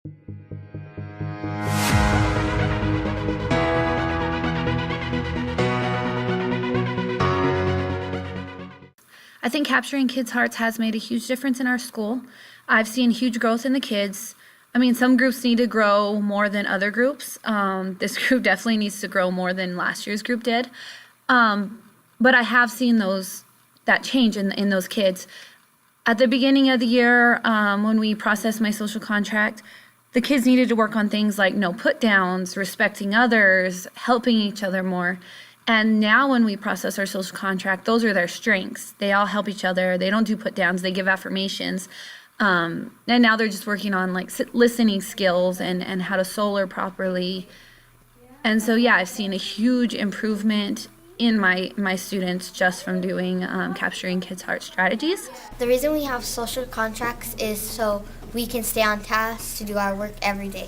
I think capturing kids' hearts has made a huge difference in our school. I've seen huge growth in the kids. I mean, some groups need to grow more than other groups. This group definitely needs to grow more than last year's group did. But I have seen that change in those kids. At the beginning of the year, when we processed my social contract, the kids needed to work on things like no put downs, respecting others, helping each other more. And now when we process our social contract, those are their strengths. They all help each other. They don't do put downs. They give affirmations. And now they're just working on like listening skills and how to solar properly. And so, yeah, I've seen a huge improvement in my students just from doing capturing kids' heart strategies. The reason we have social contracts is so we can stay on task to do our work every day.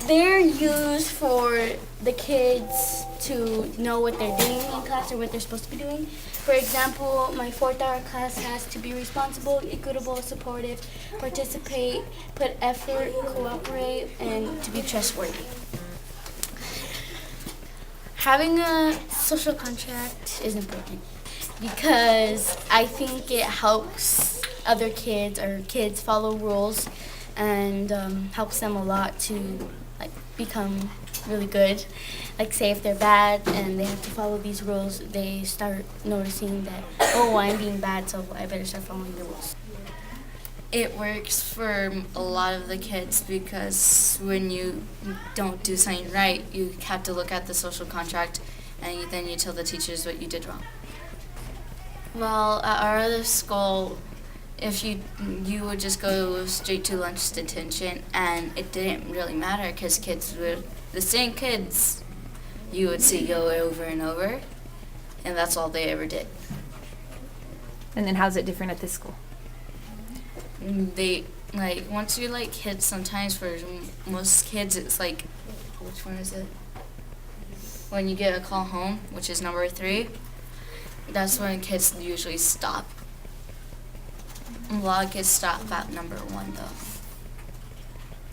They're used for the kids to know what they're doing in class or what they're supposed to be doing. For example, my 4th hour class has to be responsible, equitable, supportive, participate, put effort, cooperate, and to be trustworthy. Having a social contract is important because I think it helps other kids or kids follow rules and helps them a lot to like become really good. Like say if they're bad and they have to follow these rules, they start noticing that, oh, I'm being bad, so I better start following the rules. It works for a lot of the kids because when you don't do something right, you have to look at the social contract and then you tell the teachers what you did wrong. Well, at our other school, if you would just go straight to lunch detention, and it didn't really matter because the same kids you would see go over and over, and that's all they ever did. And then how's it different at this school? They once you hit sometimes for most kids it's like, which one is it? When you get a call home, which is number 3, that's when kids usually stop. A lot of kids stop at number 1 though.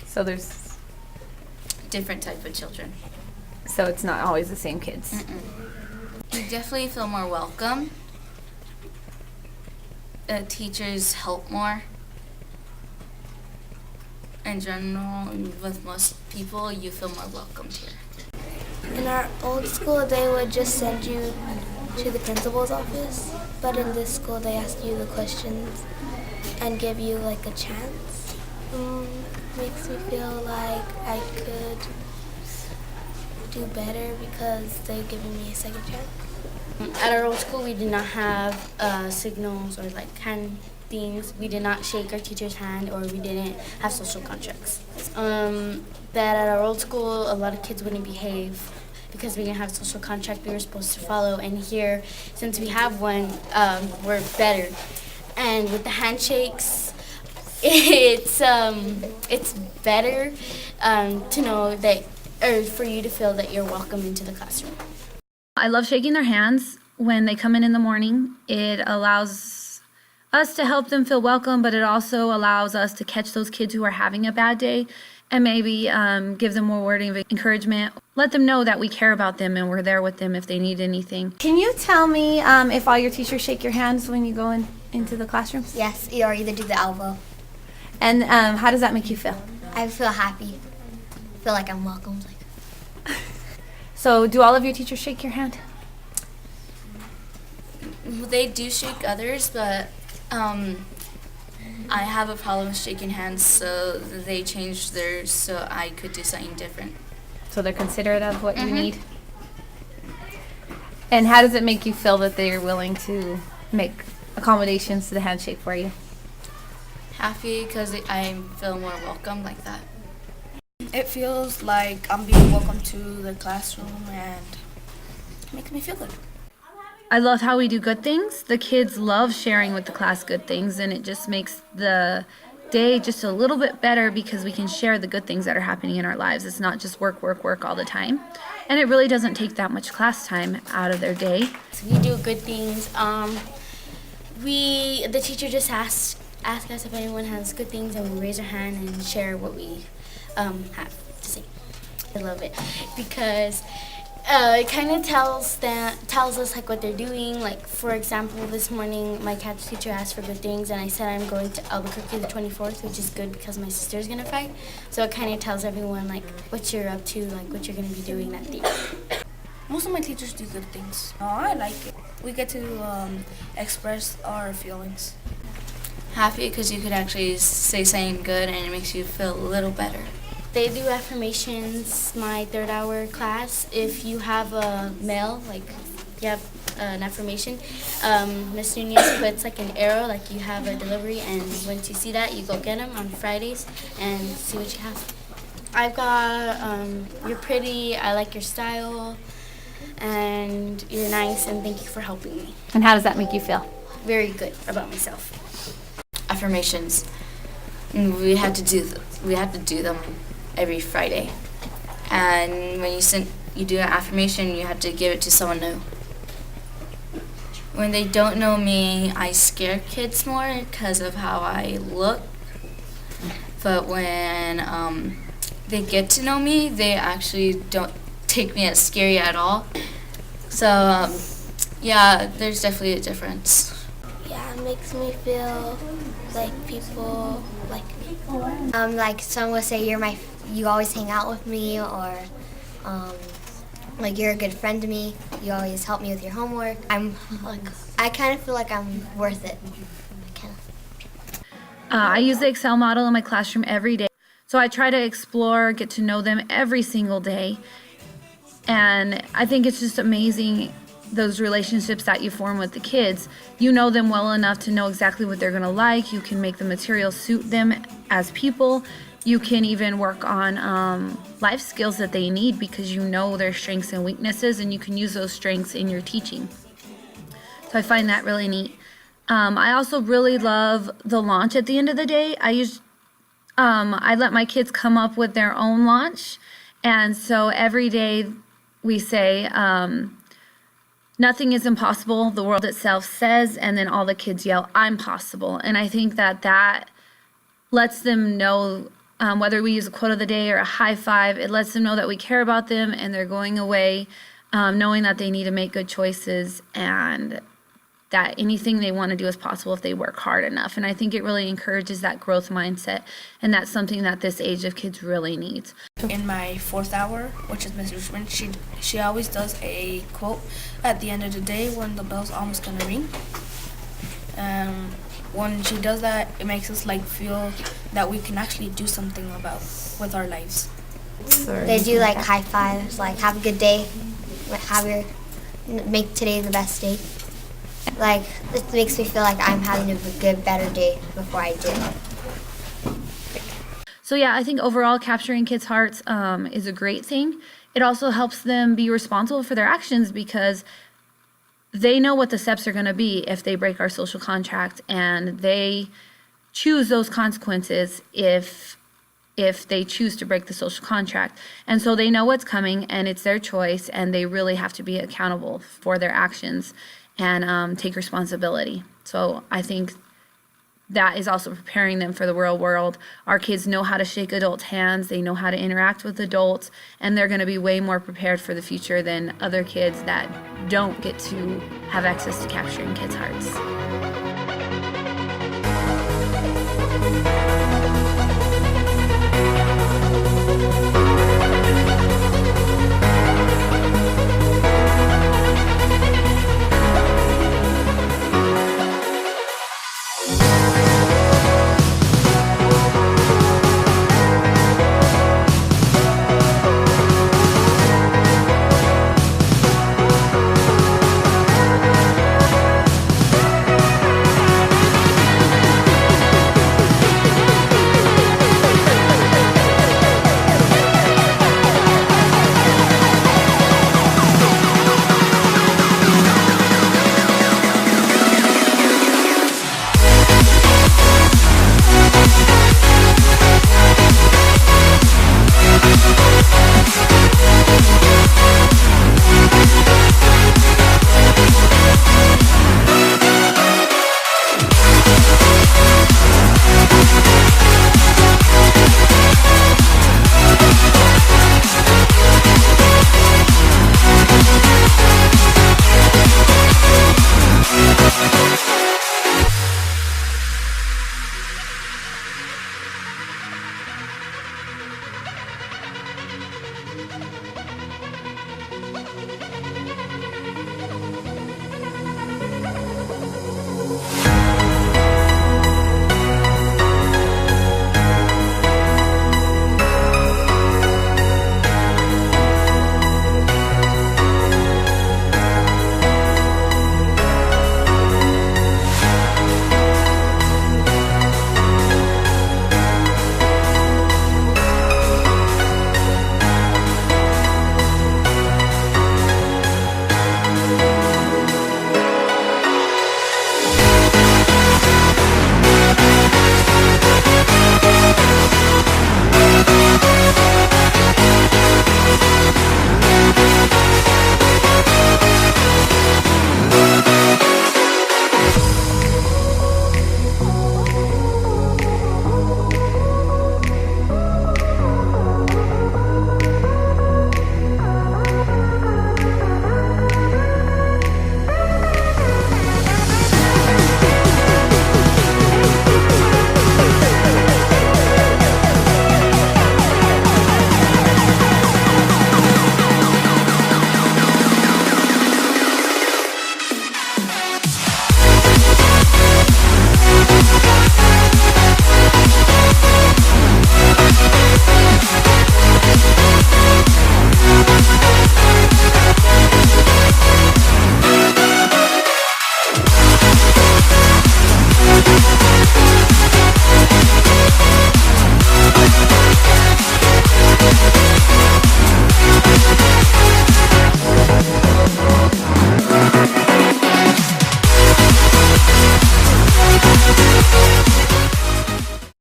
So there's Different type of children. so it's not always the same kids. You definitely feel more welcome. Teachers help more. In general, with most people, you feel more welcomed here. In our old school, they would just send you to the principal's office, but in this school, they ask you the questions and give you like a chance. Makes me feel like I could do better because they're giving me a second chance. At our old school, we did not have signals or like hand things. We did not shake our teacher's hand, or we didn't have social contracts. That at our old school, a lot of kids wouldn't behave because we didn't have a social contract we were supposed to follow. And here, since we have one, we're better. And with the handshakes, it's better to know that, or for you to feel that you're welcome into the classroom. I love shaking their hands when they come in the morning. It allows us to help them feel welcome, but it also allows us to catch those kids who are having a bad day and maybe give them more word of encouragement. Let them know that we care about them and we're there with them if they need anything. Can you tell me if all your teachers shake your hands when you go into the classrooms? Yes, or either do the elbow. And how does that make you feel? I feel happy. Feel like I'm welcomed. So do all of your teachers shake your hand? They do shake others, but I have a problem with shaking hands, so they changed theirs so I could do something different. So they're considerate of what you need? And how does it make you feel that they're willing to make accommodations to the handshake for you? Happy because I feel more welcome like that. It feels like I'm being welcomed to the classroom and it makes me feel good. I love how we do good things. The kids love sharing with the class good things, and it just makes the day just a little bit better because we can share the good things that are happening in our lives. It's not just work, work, work all the time. And it really doesn't take that much class time out of their day. So we do good things. The teacher just ask us if anyone has good things, and we raise our hand and share what we have to say. I love it because it kind of tells us like what they're doing. Like, for example, this morning my catch teacher asked for good things, and I said I'm going to Albuquerque the 24th, which is good because my sister's gonna fight. So it kind of tells everyone like what you're up to, like what you're gonna be doing that day. Most of my teachers do good things. Oh, I like it. We get to express our feelings. Happy because you could actually say something good and it makes you feel a little better. They do affirmations, my third hour class. If you have a mail, like you have an affirmation, Miss Nunez puts like an arrow, like you have a delivery, and once you see that, you go get them on Fridays and see what you have. I've got, you're pretty, I like your style, and you're nice, and thank you for helping me. And how does that make you feel? Very good about myself. Affirmations. We had to do them every Friday. And when you do an affirmation, you have to give it to someone new. When they don't know me, I scare kids more because of how I look. But when they get to know me, they actually don't take me as scary at all. So, yeah, there's definitely a difference. Yeah, it makes me feel like people like me. Like someone would say you always hang out with me, or like you're a good friend to me. You always help me with your homework. I kind of feel like I'm worth it. I use the Excel model in my classroom every day. So I try to explore, get to know them every single day. And I think it's just amazing, those relationships that you form with the kids. You know them well enough to know exactly what they're going to like. You can make the material suit them as people. You can even work on life skills that they need because you know their strengths and weaknesses, and you can use those strengths in your teaching. So I find that really neat. I also really love the launch at the end of the day. I let my kids come up with their own launch. And so every day we say, nothing is impossible, the world itself says, and then all the kids yell, I'm possible. And I think that lets them know, whether we use a quote of the day or a high five, it lets them know that we care about them and they're going away knowing that they need to make good choices and that anything they want to do is possible if they work hard enough. And I think it really encourages that growth mindset, and that's something that this age of kids really needs. In my fourth hour, which is Miss Richmond, she always does a quote at the end of the day when the bell's almost gonna ring. When she does that, it makes us like feel that we can actually do something with our lives. They do like high fives, like have a good day, make today the best day. Like, it makes me feel like I'm having a good, better day before I do. So yeah, I think overall capturing kids' hearts is a great thing. It also helps them be responsible for their actions because they know what the steps are going to be if they break our social contract, and they choose those consequences if they choose to break the social contract. And so they know what's coming, and it's their choice, and they really have to be accountable for their actions and take responsibility. So I think that is also preparing them for the real world. Our kids know how to shake adults' hands, they know how to interact with adults, and they're going to be way more prepared for the future than other kids that don't get to have access to capturing kids' hearts.